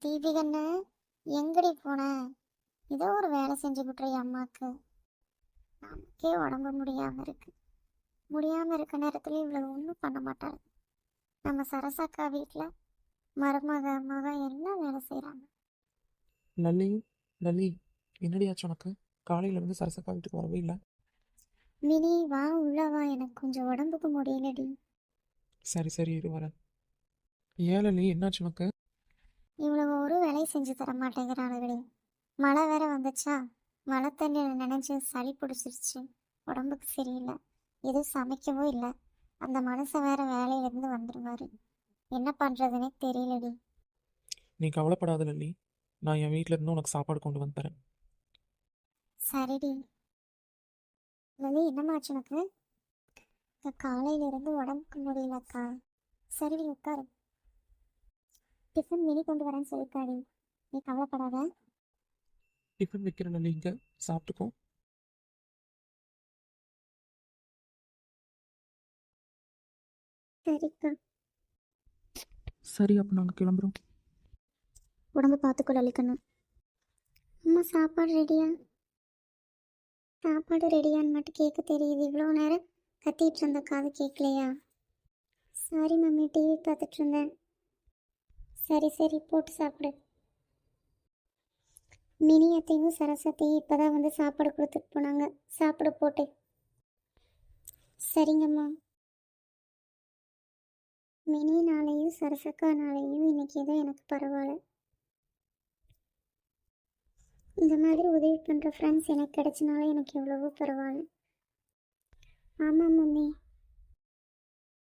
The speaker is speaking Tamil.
தீபிகண்ணு, எங்கடி போன? ஏதோ ஒரு வேலை செஞ்சு விட்றீ அம்மாவுக்கு. நமக்கே உடம்பு முடியாம இருக்க நேரத்துல இவ்வளவு ஒன்றும் பண்ண மாட்டாள். நம்ம சரசாக்கா வீட்டில் மருமக எல்லாம் வேலை செய்கிறாங்க. லல்லி, லல்லி, என்னடியாச்சு உனக்கு? காலையிலேருந்து சரசக்கா வீட்டுக்கு வரவே இல்லை. மினி வா, உள்ள வா, எனக்கு கொஞ்சம் உடம்புக்கு முடியலடி. சரி சரி, இரு வரேன். ஏன் லல்லி, என்னாச்சு உனக்கு? இவ்வளவு ஒரு வேலையை செஞ்சு தர மாட்டேங்கிறானுங்களே. மழை வேற வந்துச்சா, மழை தண்ணியில் நினைஞ்சு சளி பிடிச்சிருச்சு. உடம்புக்கு சரியில்லை, எதுவும் சமைக்கவும் இல்லை. அந்த மனுஷன் வேற வேலையிலேருந்து வந்துடுவாரு. என்ன பண்ணுறதுனே தெரியலடி. நீ கவலைப்படாத லல்லி, நான் என் வீட்டில் இருந்து உனக்கு சாப்பாடு கொண்டு வந்து தரேன். சரிடி. லலி, என்னமாச்சு உனக்கு? காலையிலேருந்து உடம்புக்கு முடியலக்கா. சரிடி, உட்காரு. டிஃபன் மினி கொண்டு வரேன்னு சொல்லிருக்காடி, நீ கவலைப்படாத. டிஃபன் வைக்கிற லல்லி, இங்கே சாப்பிட்டுக்கோ. சரிக்கா. சரி, அப்போ நாங்கள் கிளம்புறோம். உடம்பு பார்த்துக்கோ லலிக்கண்ணு. அம்மா, சாப்பாடு ரெடியா? சாப்பாடு ரெடியான்னு மட்டும் கேட்க தெரியுது, இவ்வளோ நேரம் கத்திட்டு இருந்த காது கேட்கலையா? சாரி மம்மி, டிவி பார்த்துட்டு இருந்தேன். சரி சரி, போட்டு சாப்பிடு. மினி அத்தையும் சரஸ்வதியும் இப்போதான் வந்து சாப்பாடு கொடுத்துட்டு போனாங்க. சாப்பிட போட்டு. சரிங்கம்மா. மினினாலையும் சரசக்கானாலையும் இன்னைக்கு ஏதோ எனக்கு பரவாயில்ல. இந்த மாதிரி உதவி பண்ணுற ஃப்ரெண்ட்ஸ் எனக்கு கிடைச்சனால எனக்கு எவ்வளவோ பரவாயில்ல. ஆமாம் மம்மி.